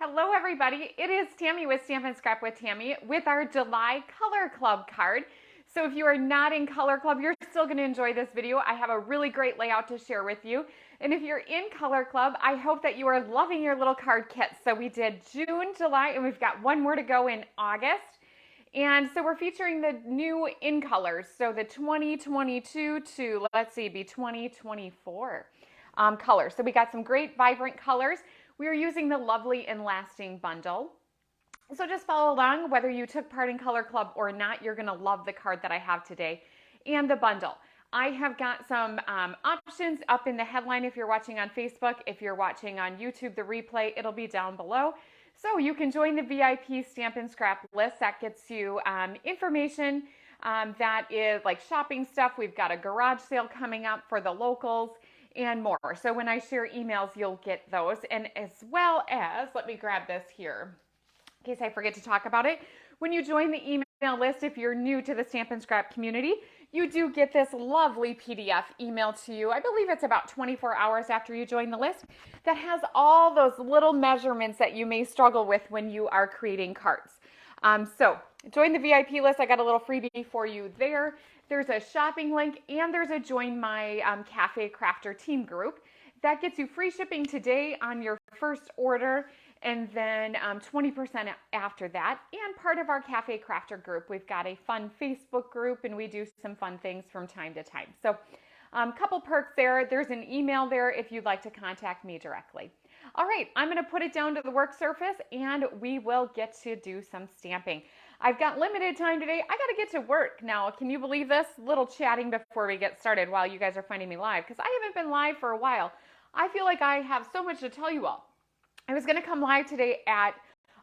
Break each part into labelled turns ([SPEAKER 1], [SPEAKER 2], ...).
[SPEAKER 1] Hello everybody, it is Tammy with Stamp & Scrap with Tammy with our July Color Club card. So if you are not in Color Club, you're still going to enjoy this video. I have a really great layout to share with you. And if you're in Color Club, I hope that you are loving your little card kits. So we did June, July, and we've got one more to go in August. And so we're featuring the new in colors. So the 2022 to, let's see, be 2024 colors. So we got some great vibrant colors. We are using the Lovely and Lasting bundle. So just follow along. Whether you took part in Color Club or not, you're going to love the card that I have today and the bundle. I have got some options up in the headline if you're watching on Facebook. If you're watching on YouTube, the replay, it'll be down below. So you can join the VIP Stamp & Scrap list. That gets you information that is like shopping stuff. We've got a garage sale coming up for the locals and more. So when I share emails, you'll get those. And as well as, let me grab this here in case I forget to talk about it. When you join the email list, if you're new to the Stamp & Scrap community, you do get this lovely PDF emailed to you. I believe it's about 24 hours after you join the list that has all those little measurements that you may struggle with when you are creating cards. So join the VIP list. I got a little freebie for you there. There's a shopping link and there's a join my Cafe Crafter team group. That gets you free shipping today on your first order and then 20% after that. And part of our Cafe Crafter group, we've got a fun Facebook group and we do some fun things from time to time. So a couple perks there. There's an email there if you'd like to contact me directly. All right, I'm going to put it down to the work surface and we will get to do some stamping. I've got limited time today. I got to get to work now. Can you believe this? Little chatting before we get started while you guys are finding me live because I haven't been live for a while. I feel like I have so much to tell you all. I was going to come live today at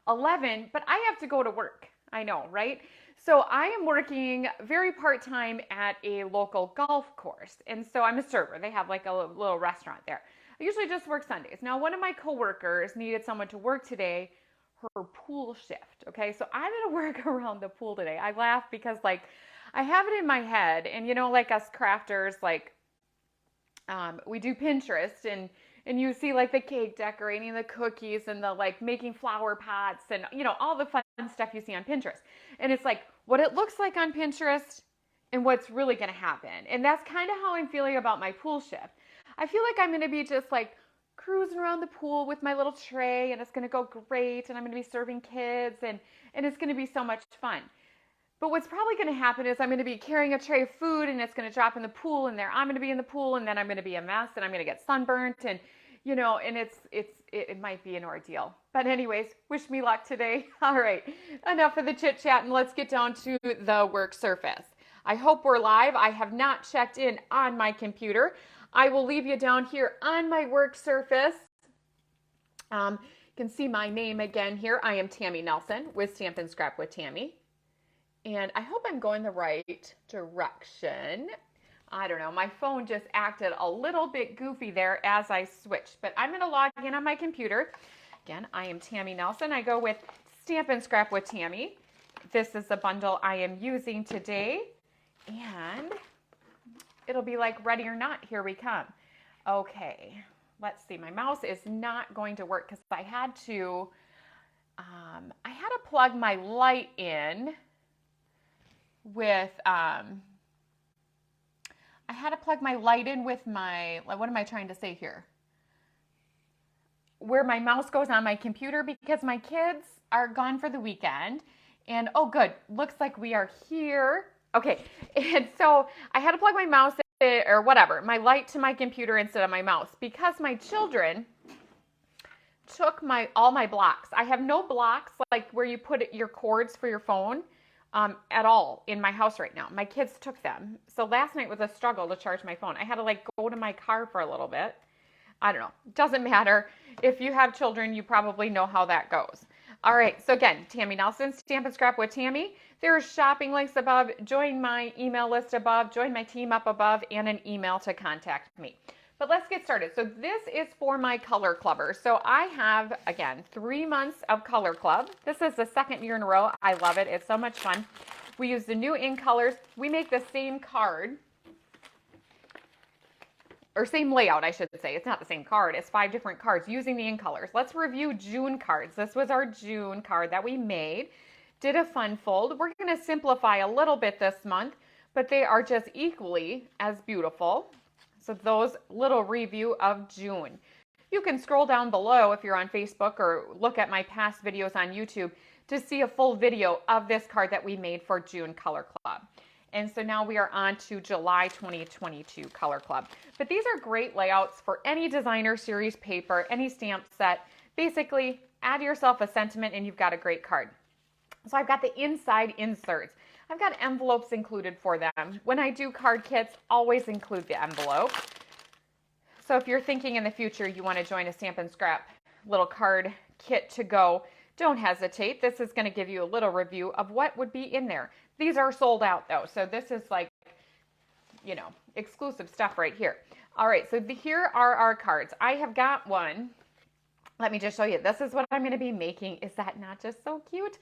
[SPEAKER 1] 11, but I have to go to work. I know, right? So I am working very part-time at a local golf course. And so I'm a server. They have like a little restaurant there. I usually just work Sundays. Now, one of my coworkers needed someone to work today, her pool shift. Okay, so I'm going to work around the pool today. I laugh because like I have it in my head and you know, like us crafters, like we do Pinterest and you see like the cake decorating, the cookies and the like making flower pots and you know, all the fun stuff you see on Pinterest. And it's like what it looks like on Pinterest and what's really going to happen. And that's kind of how I'm feeling about my pool shift. I feel like I'm going to be just like cruising around the pool with my little tray and it's going to go great and I'm going to be serving kids and it's going to be so much fun. But what's probably going to happen is I'm going to be carrying a tray of food and it's going to drop in the pool and there I'm going to be in the pool and then I'm going to be a mess and I'm going to get sunburnt and you know, and it might be an ordeal. But anyways, wish me luck today. All right, enough of the chit chat and let's get down to the work surface. I hope we're live. I have not checked in on my computer. I will leave you down here on my work surface. You can see my name again here. I am Tammy Nelson with Stamp & Scrap with Tammy. And I hope I'm going the right direction. I don't know. My phone just acted a little bit goofy there as I switched. But I'm going to log in on my computer. Again, I am Tammy Nelson. I go with Stamp & Scrap with Tammy. This is the bundle I am using today. And it'll be like ready or not, here we come. Okay, let's see. My mouse is not going to work because I had to plug my light in with, my, what am I trying to say here? Where my mouse goes on my computer because my kids are gone for the weekend. And oh good, looks like we are here. Okay, and so I had to plug my mouse in, or whatever, my light to my computer instead of my mouse because my children took all my blocks. I have no blocks like where you put your cords for your phone at all in my house right now. My kids took them. So last night was a struggle to charge my phone. I had to like go to my car for a little bit. I don't know. Doesn't matter. If you have children, you probably know how that goes. All right, so again, Tammy Nelson, Stamp & Scrap with Tammy. There are shopping links above. Join my email list above. Join my team up above and an email to contact me. But let's get started. So this is for my Color Clubbers. So I have, again, 3 months of Color Club. This is the second year in a row. I love it. It's so much fun. We use the new ink colors. We make the same card or same layout, I should say. It's not the same card. It's 5 different cards using the in colors. Let's review June cards. This was our June card that we made. Did a fun fold. We're going to simplify a little bit this month, but they are just equally as beautiful. So those little review of June. You can scroll down below if you're on Facebook or look at my past videos on YouTube to see a full video of this card that we made for June Color Club. And so now we are on to July 2022 Color Club. But these are great layouts for any designer series paper, any stamp set. Basically, add yourself a sentiment and you've got a great card. So I've got the inside inserts. I've got envelopes included for them. When I do card kits, always include the envelope. So if you're thinking in the future you want to join a Stampin' Scrap little card kit to go, don't hesitate. This is going to give you a little review of what would be in there. These are sold out though, so this is like, you know, exclusive stuff right here. All right, so here are our cards. I have got one. Let me just show you. This is what I'm going to be making. Is that not just so cute?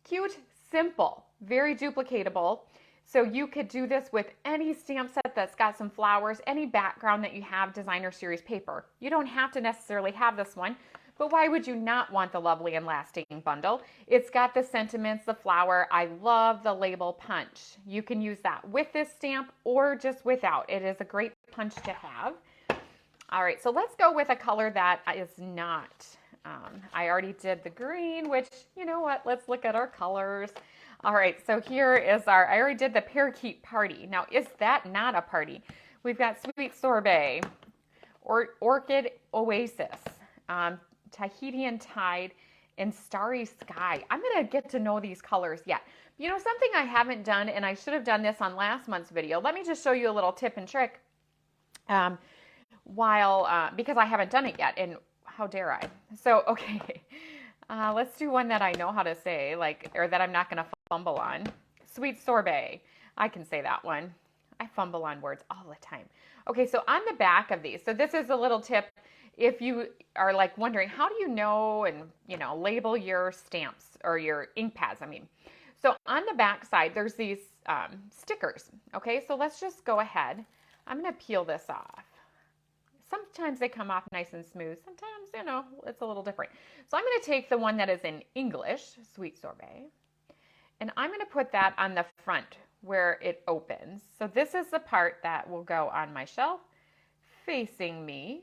[SPEAKER 1] Cute, simple, very duplicatable. So you could do this with any stamp set that's got some flowers, any background that you have designer series paper. You don't have to necessarily have this one, but why would you not want the lovely and lasting bundle? It's got the sentiments, the flower. I love the label punch. You can use that with this stamp or just without. It is a great punch to have. All right, so let's go with a color that is not. I already did the green, which, you know what, let's look at our colors. All right, so here is our, I already did the Parakeet Party. Now, is that not a party? We've got Sweet Sorbet, Orchid Oasis, Tahitian Tide, and Starry Sky. I'm going to get to know these colors yet. You know, something I haven't done, and I should have done this on last month's video. Let me just show you a little tip and trick because I haven't done it yet, and how dare I? So, okay, let's do one that I know how to say, like, or that I'm not going to fumble on. Sweet Sorbet. I can say that one. I fumble on words all the time. Okay, so on the back of these, so this is a little tip if you are like wondering, how do you know and, you know, label your stamps or your ink pads, I mean. So on the back side, there's these stickers. Okay, so let's just go ahead. I'm going to peel this off. Sometimes they come off nice and smooth. Sometimes, you know, it's a little different. So I'm going to take the one that is in English, Sweet Sorbet, and I'm going to put that on the front where it opens. So this is the part that will go on my shelf facing me.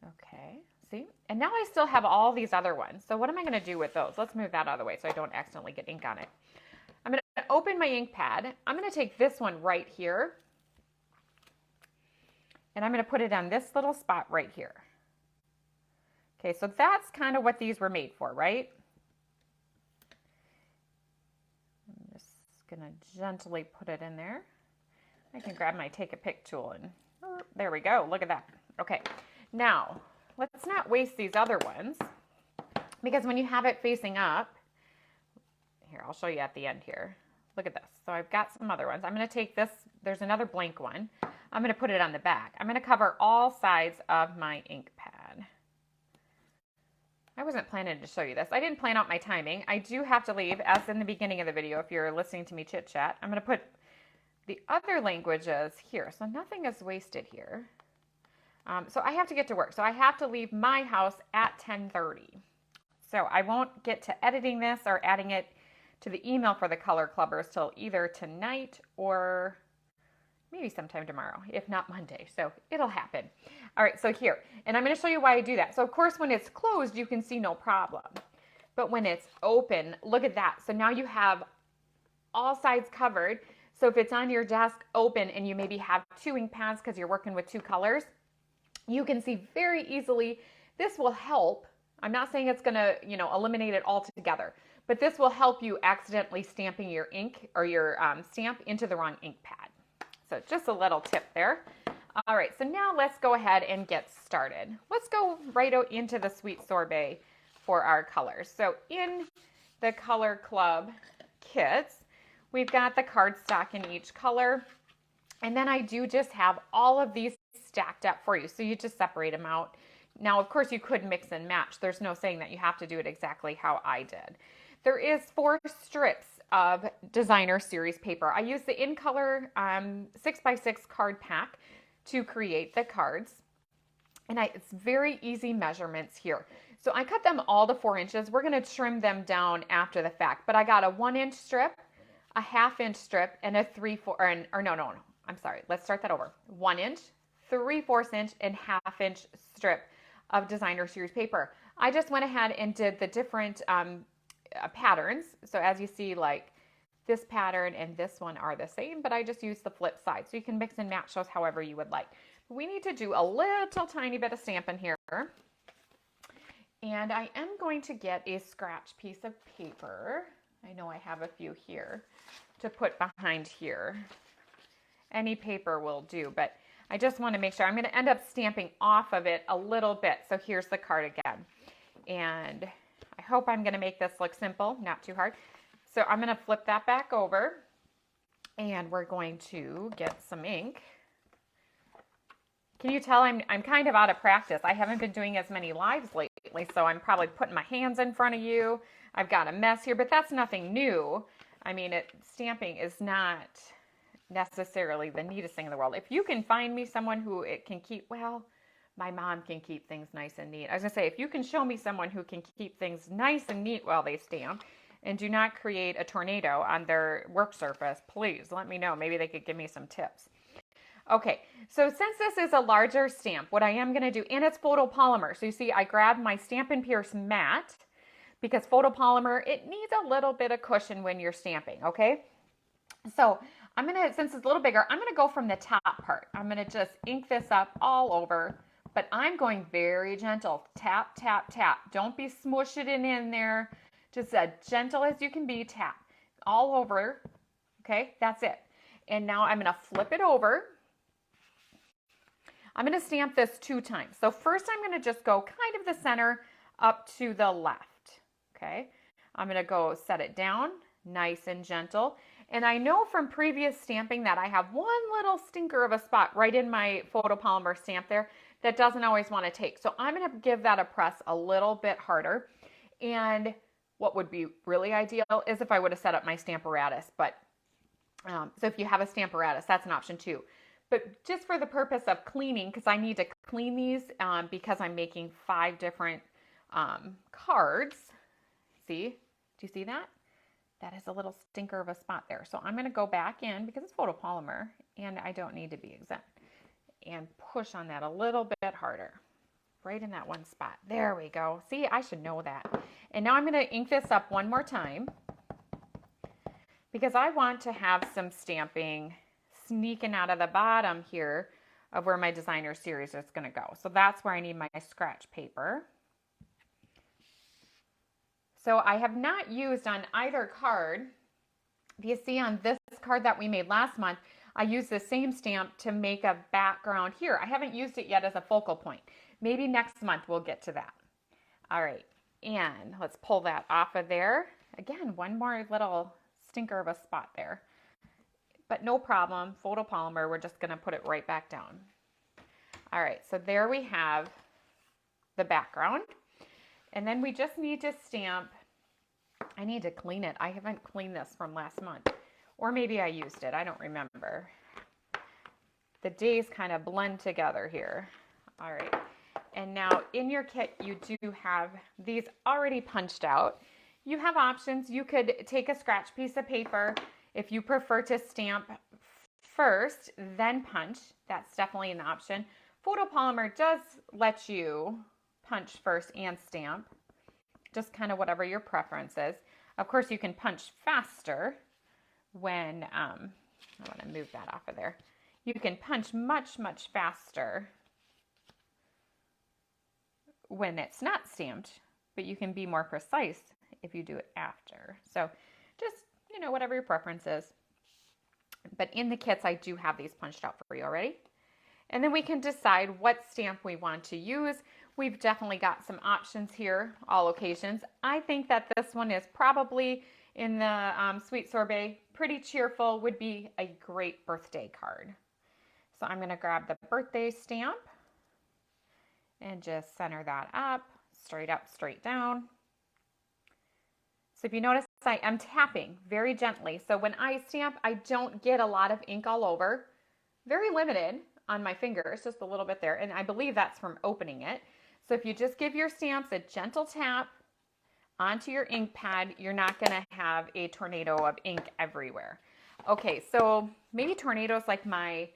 [SPEAKER 1] Okay, see? And now I still have all these other ones. So what am I going to do with those? Let's move that out of the way so I don't accidentally get ink on it. I'm going to open my ink pad. I'm going to take this one right here. And I'm going to put it on this little spot right here. Okay, so that's kind of what these were made for, right? I'm just going to gently put it in there. I can grab my take a pick tool and there we go. Look at that. Okay, now let's not waste these other ones because when you have it facing up, here, I'll show you at the end here. Look at this. So I've got some other ones. I'm going to take this. There's another blank one. I'm going to put it on the back. I'm going to cover all sides of my ink pad. I wasn't planning to show you this. I didn't plan out my timing. I do have to leave, as in the beginning of the video, if you're listening to me chit chat. I'm going to put the other languages here. So nothing is wasted here. So I have to get to work. So I have to leave my house at 10:30. So I won't get to editing this or adding it to the email for the Color Clubbers till either tonight or maybe sometime tomorrow, if not Monday. So it'll happen. All right, so here, and I'm going to show you why I do that. So of course, when it's closed, you can see no problem. But when it's open, look at that. So now you have all sides covered. So if it's on your desk open and you maybe have 2 ink pads because you're working with 2 colors, you can see very easily. This will help. I'm not saying it's going to, you know, eliminate it altogether, but this will help you accidentally stamping your ink or your stamp into the wrong ink pad. So just a little tip there. All right, so now let's go ahead and get started. Let's go right out into the Sweet Sorbet for our colors. So in the Color Club kits, we've got the cardstock in each color. And then I do just have all of these stacked up for you. So you just separate them out. Now, of course, you could mix and match. There's no saying that you have to do it exactly how I did. There is 4 strips of designer series paper. I use the In Color 6x6 card pack to create the cards. And it's very easy measurements here. So I cut them all to 4 inches. We're going to trim them down after the fact. But I got a 1-inch strip, a 1/2-inch strip, and a 3/4, or no. I'm sorry. Let's start that over. 1-inch, 3/4 inch, and 1/2-inch strip of designer series paper. I just went ahead and did the different patterns. So as you see, like this pattern and this one are the same, but I just used the flip side. So you can mix and match those however you would like. We need to do a little tiny bit of stamping here. And I am going to get a scratch piece of paper. I know I have a few here to put behind here. Any paper will do, but I just want to make sure. I'm going to end up stamping off of it a little bit. So here's the card again. And I hope I'm going to make this look simple, not too hard. So I'm going to flip that back over and we're going to get some ink. Can you tell I'm kind of out of practice? I haven't been doing as many lives lately, so I'm probably putting my hands in front of you. I've got a mess here, but that's nothing new. I mean, stamping is not necessarily the neatest thing in the world. If you can find me someone who it can keep, well, my mom can keep things nice and neat. I was going to say, if you can show me someone who can keep things nice and neat while they stamp and do not create a tornado on their work surface, please let me know. Maybe they could give me some tips. Okay, so since this is a larger stamp, what I am going to do, and it's photopolymer. So you see, I grabbed my Stampin' Pierce mat because photopolymer, it needs a little bit of cushion when you're stamping, okay? So I'm going to, since it's a little bigger, I'm going to go from the top part. I'm going to just ink this up all over, but I'm going very gentle. Tap, tap, tap. Don't be smushing it in there. Just as gentle as you can be, tap. All over, okay? That's it. And now I'm going to flip it over. I'm going to stamp this 2 times. So first I'm going to just go kind of the center up to the left. Okay. I'm going to go set it down nice and gentle. And I know from previous stamping that I have one little stinker of a spot right in my photopolymer stamp there that doesn't always want to take. So I'm going to give that a press a little bit harder. And what would be really ideal is if I would have set up my Stamparatus. But so if you have a Stamparatus, that's an option too. But just for the purpose of cleaning, because I need to clean these because I'm making 5 different cards. See? Do you see that? That is a little stinker of a spot there. So I'm going to go back in because it's photopolymer and I don't need to be exempt. And push on that a little bit harder. Right in that one spot. There we go. See, I should know that. And now I'm going to ink this up one more time because I want to have some stamping sneaking out of the bottom here of where my designer series is going to go. So that's where I need my scratch paper. So I have not used on either card. If you see on this card that we made last month, I used the same stamp to make a background here. I haven't used it yet as a focal point. Maybe next month we'll get to that. All right, and let's pull that off of there. Again, one more little stinker of a spot there. But no problem, photopolymer, we're just going to put it right back down. All right, so there we have the background. And then we just need to stamp. I need to clean it. I haven't cleaned this from last month. Or maybe I used it. I don't remember. The days kind of blend together here. All right. And now in your kit, you do have these already punched out. You have options. You could take a scratch piece of paper. If you prefer to stamp first, then punch, that's definitely an option. Photopolymer does let you punch first and stamp, just kind of whatever your preference is. Of course, you can punch faster when, I want to move that off of there. You can punch much, much faster when it's not stamped, but you can be more precise if you do it after. So just, whatever your preference is. But in the kits, I do have these punched out for you already. And then we can decide what stamp we want to use. We've definitely got some options here, all occasions. I think that this one is probably in the Sweet Sorbet. Pretty cheerful, would be a great birthday card. So I'm going to grab the birthday stamp and just center that up, straight down. So if you notice, I am tapping very gently. So when I stamp, I don't get a lot of ink all over. Very limited on my fingers, just a little bit there. And I believe that's from opening it. So if you just give your stamps a gentle tap onto your ink pad, you're not going to have a tornado of ink everywhere. Okay, so maybe tornadoes like my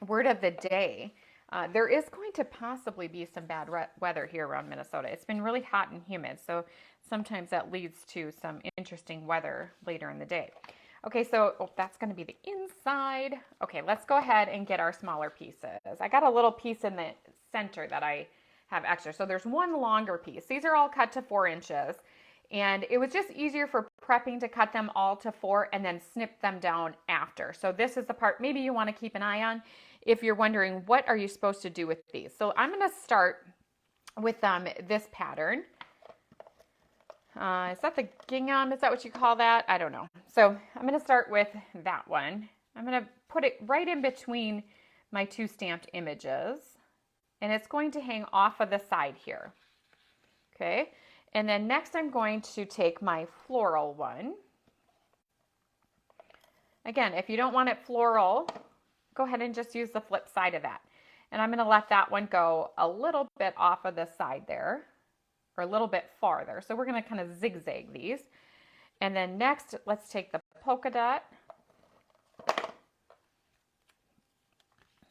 [SPEAKER 1] word of the day. There is going to possibly be some bad weather here around Minnesota. It's been really hot and humid, so sometimes that leads to some interesting weather later in the day. Okay, so that's going to be the inside. Okay, let's go ahead and get our smaller pieces. I got a little piece in the center that I have extra. So there's one longer piece. These are all cut to 4 inches. And it was just easier for prepping to cut them all to 4 and then snip them down after. So this is the part maybe you want to keep an eye on if you're wondering what are you supposed to do with these. So I'm going to start with this pattern. Is that the gingham? Is that what you call that? I don't know. So I'm going to start with that one. I'm going to put it right in between my 2 stamped images. And it's going to hang off of the side here. Okay. And then next I'm going to take my floral one. Again, if you don't want it floral, go ahead and just use the flip side of that. And I'm going to let that one go a little bit off of the side there, or a little bit farther. So we're going to kind of zigzag these. And then next, let's take the polka dot.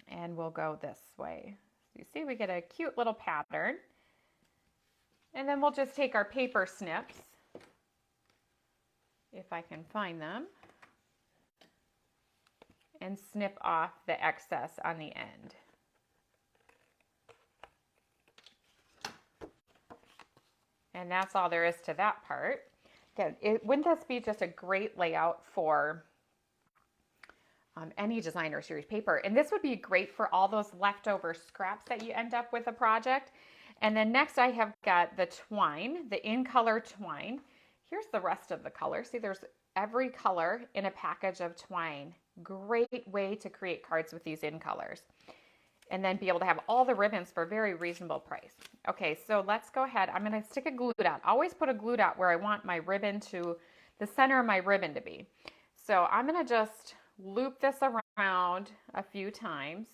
[SPEAKER 1] And we'll go this way. So you see we get a cute little pattern. And then we'll just take our paper snips, if I can find them, and snip off the excess on the end. And that's all there is to that part. Again, wouldn't this be just a great layout for any designer series paper? And this would be great for all those leftover scraps that you end up with a project. And then next I have got the twine, the in-color twine. Here's the rest of the color. See, there's every color in a package of twine. Great way to create cards with these in-colors. And then be able to have all the ribbons for a very reasonable price. Okay, so let's go ahead. I'm going to stick a glue dot. Always put a glue dot where I want my ribbon to, the center of my ribbon to be. So I'm going to just loop this around a few times.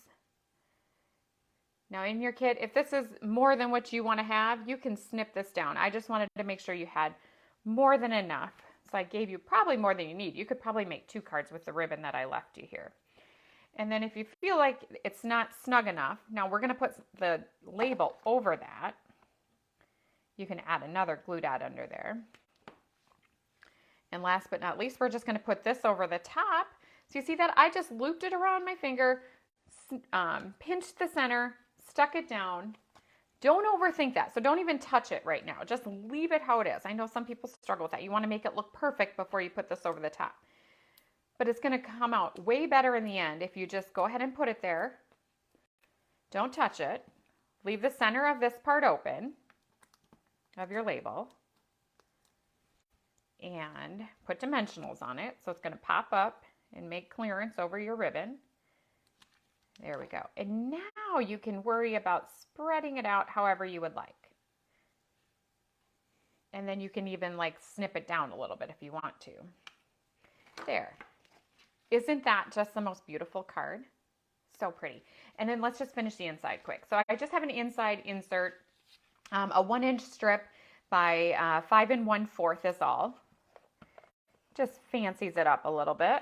[SPEAKER 1] Now in your kit, if this is more than what you want to have, you can snip this down. I just wanted to make sure you had more than enough. So I gave you probably more than you need. You could probably make 2 cards with the ribbon that I left you here. And then if you feel like it's not snug enough, now we're going to put the label over that. You can add another glue dot under there. And last but not least, we're just going to put this over the top. So you see that I just looped it around my finger, pinched the center, stuck it down. Don't overthink that. So don't even touch it right now. Just leave it how it is. I know some people struggle with that. You want to make it look perfect before you put this over the top. But it's going to come out way better in the end if you just go ahead and put it there. Don't touch it. Leave the center of this part open of your label. And put dimensionals on it. So it's going to pop up and make clearance over your ribbon. There we go. And now you can worry about spreading it out however you would like. And then you can even like snip it down a little bit if you want to. There. Isn't that just the most beautiful card? So pretty. And then let's just finish the inside quick. So I just have an inside insert, a 1-inch strip by 5 1/4 is all. Just fancies it up a little bit.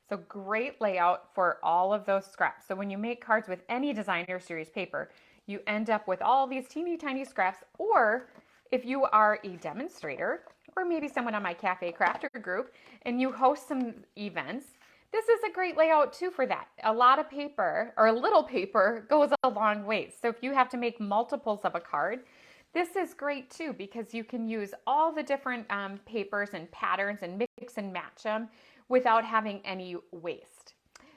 [SPEAKER 1] So great layout for all of those scraps. So when you make cards with any designer series paper, you end up with all these teeny tiny scraps. Or if you are a demonstrator, or maybe someone on my Cafe Crafter group, and you host some events, this is a great layout too for that. A lot of paper, or a little paper, goes a long ways. So if you have to make multiples of a card, this is great too, because you can use all the different papers and patterns and mix and match them without having any waste.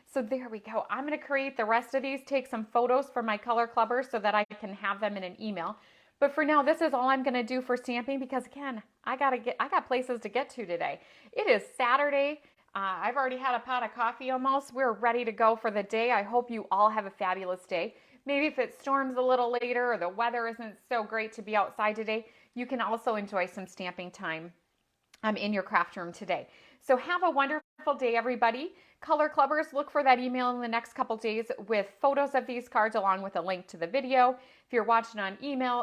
[SPEAKER 1] So there we go. I'm going to create the rest of these, take some photos for my color clubbers so that I can have them in an email. But for now, this is all I'm going to do for stamping because again, I got places to get to today. It is Saturday. I've already had a pot of coffee almost. We're ready to go for the day. I hope you all have a fabulous day. maybe if it storms a little later or the weather isn't so great to be outside today, you can also enjoy some stamping time in your craft room today. So have a wonderful day, everybody. Color Clubbers, look for that email in the next couple days with photos of these cards along with a link to the video. If you're watching on email,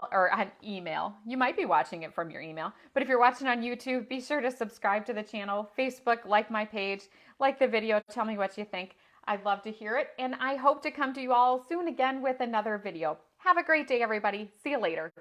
[SPEAKER 1] you might be watching it from your email, but if you're watching on YouTube, be sure to subscribe to the channel, Facebook, like my page, like the video, tell me what you think. I'd love to hear it, and I hope to come to you all soon again with another video. Have a great day, everybody. See you later.